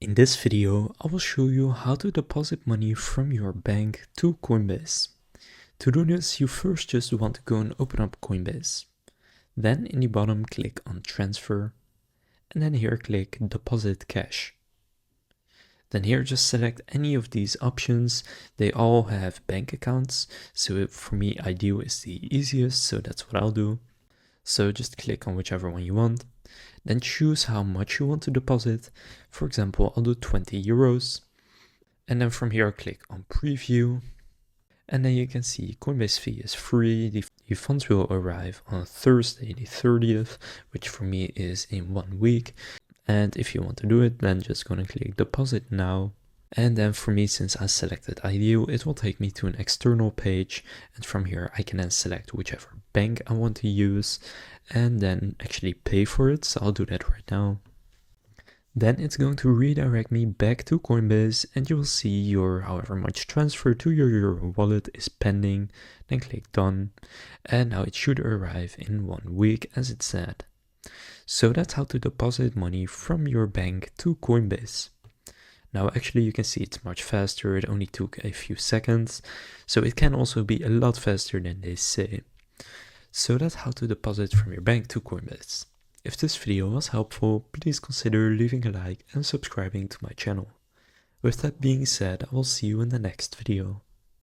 In this video, I will show you how to deposit money from your bank to Coinbase. To do this, you first just want to go and open up Coinbase. Then in the bottom, click on Transfer, and then here click Deposit Cash. Then here just select any of these options. They all have bank accounts, so for me Ideal is the easiest, so that's what I'll do. So just click on whichever one you want. Then choose how much you want to deposit. For example, I'll do 20 euros. And then from here, click on Preview. And then you can see Coinbase fee is free. The funds will arrive on Thursday the 30th, which for me is in 1 week. And if you want to do it, then just gonna click Deposit Now. And then for me, since I selected Ideal, it will take me to an external page. And from here, I can then select whichever bank I want to use and then actually pay for it. So I'll do that right now. Then it's going to redirect me back to Coinbase and you will see your however much transfer to your Euro wallet is pending. Then click Done. And now it should arrive in 1 week as it said. So that's how to deposit money from your bank to Coinbase. Now actually you can see it's much faster, it only took a few seconds, so it can also be a lot faster than they say. So that's how to deposit from your bank to Coinbase. If this video was helpful, please consider leaving a like and subscribing to my channel. With that being said, I will see you in the next video.